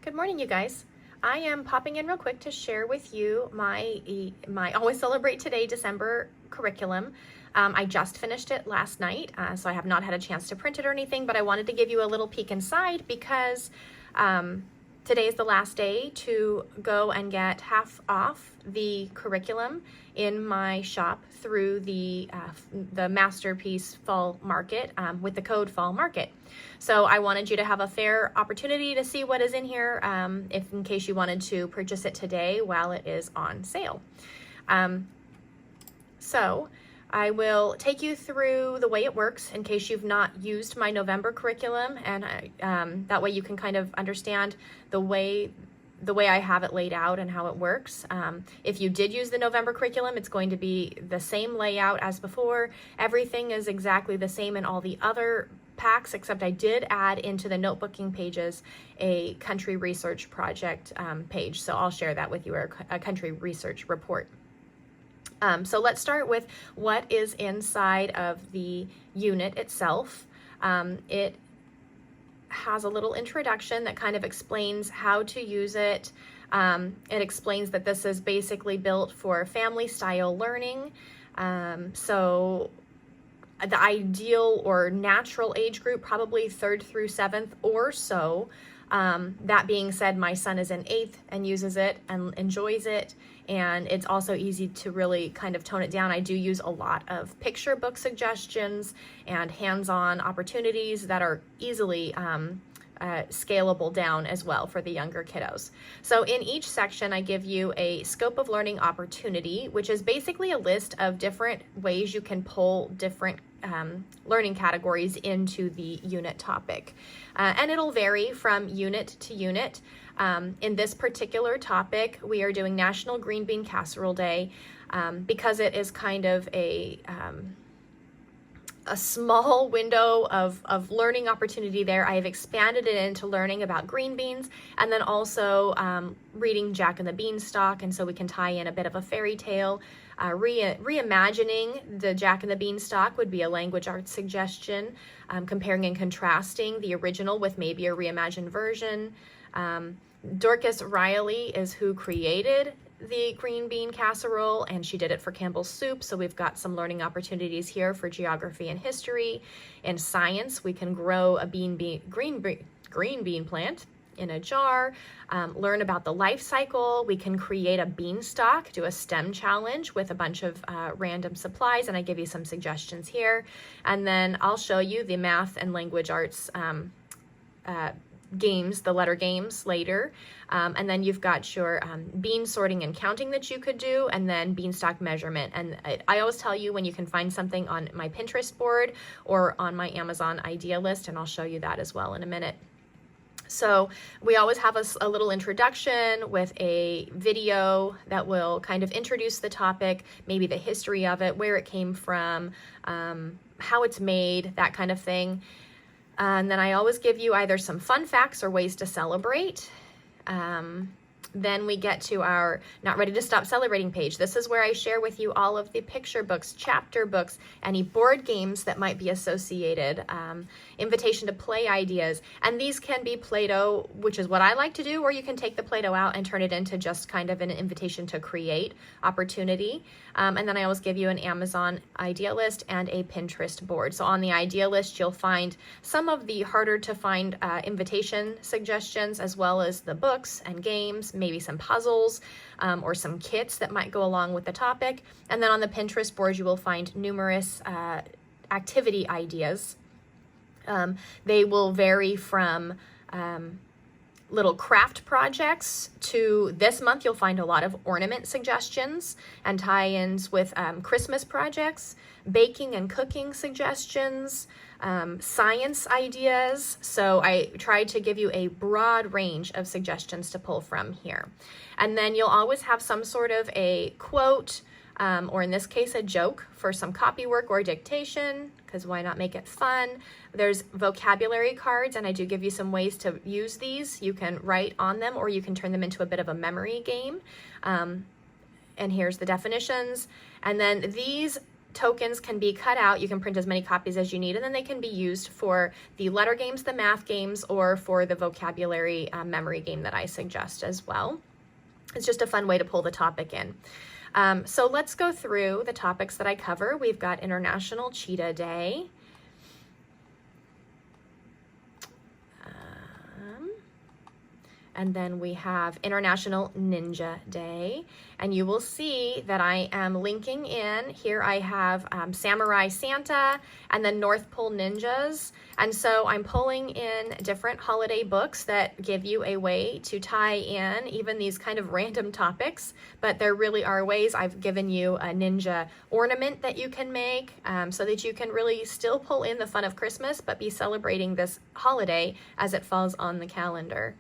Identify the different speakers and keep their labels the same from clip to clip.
Speaker 1: Good morning, you guys. I am popping in real quick to share with you my Always Celebrate Today December curriculum. I just finished it last night, so I have not had a chance to print it or anything, but I wanted to give you a little peek inside because today is the last day to go and get half off the curriculum in my shop through the Masterpiece Fall Market with the code Fall Market. So I wanted you to have a fair opportunity to see what is in here in case you wanted to purchase it today while it is on sale. So I will take you through the way it works in case you've not used my November curriculum, and that way you can kind of understand the way I have it laid out and how it works. If you did use the November curriculum, it's going to be the same layout as before. Everything is exactly the same in all the other packs, except I did add into the notebooking pages a country research project page. So I'll share that with you, or a country research report. So let's start with what is inside of the unit itself. It has a little introduction that kind of explains how to use it. It explains that this is basically built for family style learning. So the ideal or natural age group, probably 3rd through 7th or so. That being said, my son is in 8th and uses it and enjoys it, and it's also easy to really kind of tone it down. I do use a lot of picture book suggestions and hands-on opportunities that are easily scalable down as well for the younger kiddos. So in each section, I give you a scope of learning opportunity, which is basically a list of different ways you can pull different learning categories into the unit topic. And it'll vary from unit to unit. In this particular topic, we are doing National Green Bean Casserole Day because it is kind of a small window of learning opportunity there. I have expanded it into learning about green beans, and then also reading Jack and the Beanstalk, and so we can tie in a bit of a fairy tale. Reimagining the Jack and the Beanstalk would be a language arts suggestion, comparing and contrasting the original with maybe a reimagined version. Dorcas Riley is who created the green bean casserole, and she did it for Campbell's Soup, so we've got some learning opportunities here for geography and history. In science, we can grow a green bean plant in a jar, learn about the life cycle. We can create a beanstalk, do a STEM challenge with a bunch of random supplies, and I give you some suggestions here. And then I'll show you the math and language arts games, the letter games later. And then you've got your bean sorting and counting that you could do, and then beanstalk measurement. And I always tell you when you can find something on my Pinterest board or on my Amazon idea list, and I'll show you that as well in a minute. So we always have a little introduction with a video that will kind of introduce the topic, maybe the history of it, where it came from, how it's made, that kind of thing. And then I always give you either some fun facts or ways to celebrate. Then we get to our Not Ready to Stop Celebrating page. This is where I share with you all of the picture books, chapter books, any board games that might be associated, invitation to play ideas. And these can be Play-Doh, which is what I like to do, or you can take the Play-Doh out and turn it into just kind of an invitation to create opportunity. And then I always give you an Amazon idea list and a Pinterest board. So on the idea list, you'll find some of the harder to find invitation suggestions, as well as the books and games, maybe some puzzles or some kits that might go along with the topic. And then on the Pinterest board, you will find numerous activity ideas. They will vary from little craft projects to this month you'll find a lot of ornament suggestions and tie-ins with Christmas projects, baking and cooking suggestions, science ideas. So I tried to give you a broad range of suggestions to pull from here. And then you'll always have some sort of a quote, or in this case, a joke for some copy work or dictation, because why not make it fun? There's vocabulary cards, and I do give you some ways to use these. You can write on them, or you can turn them into a bit of a memory game. And here's the definitions. And then these tokens can be cut out. You can print as many copies as you need, and then they can be used for the letter games, the math games, or for the vocabulary memory game that I suggest as well. It's just a fun way to pull the topic in. So let's go through the topics that I cover. We've got International Cheetah Day. And then we have International Ninja Day. And you will see that I am linking in. Here I have Samurai Santa and then North Pole Ninjas. And so I'm pulling in different holiday books that give you a way to tie in even these kind of random topics. But there really are ways. I've given you a ninja ornament that you can make so that you can really still pull in the fun of Christmas, but be celebrating this holiday as it falls on the calendar.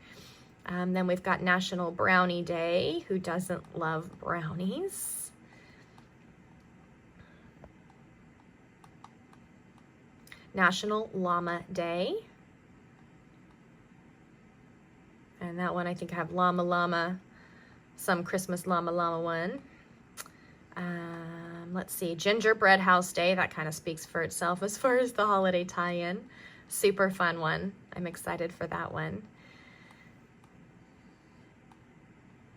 Speaker 1: Then we've got National Brownie Day. Who doesn't love brownies? National Llama Day. And that one I think I have Llama Llama, some Christmas Llama Llama one. Let's see, Gingerbread House Day. That kind of speaks for itself as far as the holiday tie-in. Super fun one. I'm excited for that one.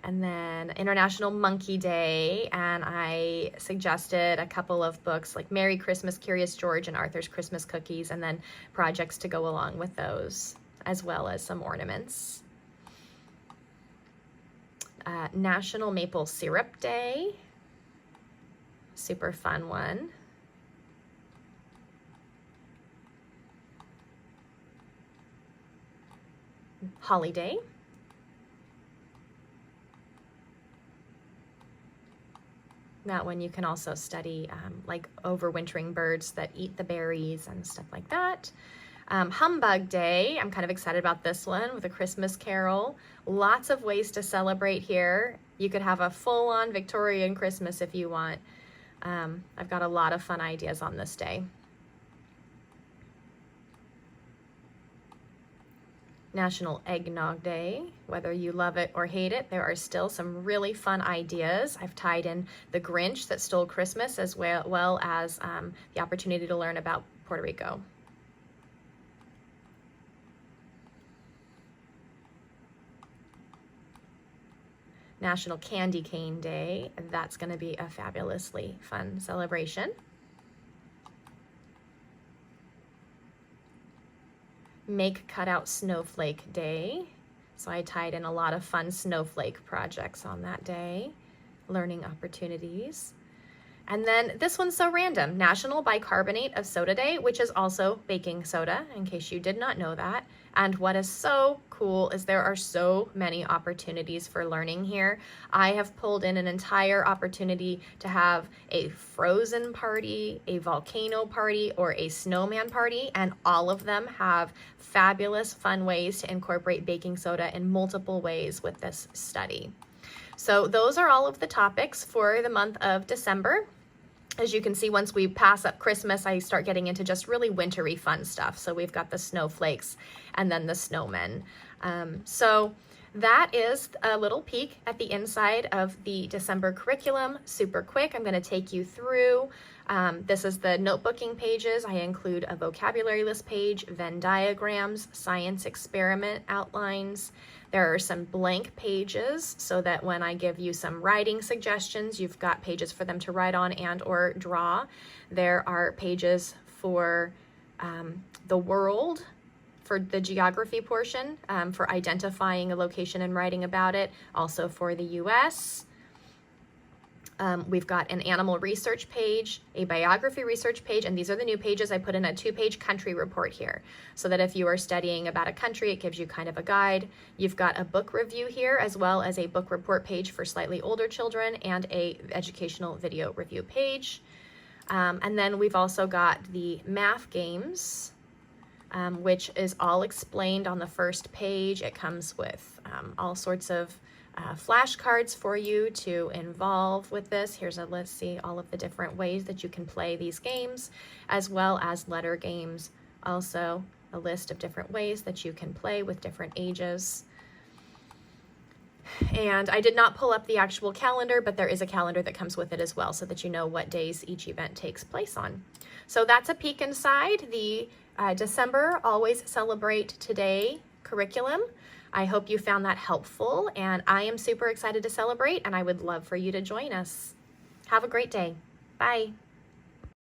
Speaker 1: And then International Monkey Day, and I suggested a couple of books like Merry Christmas, Curious George, and Arthur's Christmas Cookies, and then projects to go along with those, as well as some ornaments. National Maple Syrup Day, super fun one. Holly Day. That one you can also study like overwintering birds that eat the berries and stuff like that. Humbug Day, I'm kind of excited about this one with a Christmas carol. Lots of ways to celebrate here. You could have a full-on Victorian Christmas if you want. I've got a lot of fun ideas on this day. National Eggnog Day. Whether you love it or hate it, there are still some really fun ideas. I've tied in the Grinch that stole Christmas as well as the opportunity to learn about Puerto Rico. National Candy Cane Day. That's going to be a fabulously fun celebration. Make Cutout Snowflake Day. So I tied in a lot of fun snowflake projects on that day, learning opportunities. And then this one's so random, National Bicarbonate of Soda Day, which is also baking soda, in case you did not know that. And what is so cool is there are so many opportunities for learning here. I have pulled in an entire opportunity to have a frozen party, a volcano party, or a snowman party, and all of them have fabulous, fun ways to incorporate baking soda in multiple ways with this study. So those are all of the topics for the month of December. As you can see, once we pass up Christmas, I start getting into just really wintry fun stuff. So we've got the snowflakes and then the snowmen. So that is a little peek at the inside of the December curriculum. Super quick, I'm going to take you through. This is the notebooking pages. I include a vocabulary list page, Venn diagrams, science experiment outlines. There are some blank pages so that when I give you some writing suggestions, you've got pages for them to write on and or draw. There are pages for the world, for the geography portion, for identifying a location and writing about it, also for the US. We've got an animal research page, a biography research page, and these are the new pages. I put in a 2-page country report here so that if you are studying about a country, it gives you kind of a guide. You've got a book review here as well as a book report page for slightly older children and a educational video review page. And then we've also got the math games, which is all explained on the first page. It comes with all sorts of flashcards for you to involve with this. Here's a let's see all of the different ways that you can play these games, as well as letter games. Also a list of different ways that you can play with different ages. And I did not pull up the actual calendar, but there is a calendar that comes with it as well so that you know what days each event takes place on. So that's a peek inside the December Always Celebrate Today curriculum. I hope you found that helpful, and I am super excited to celebrate, and I would love for you to join us. Have a great day. Bye.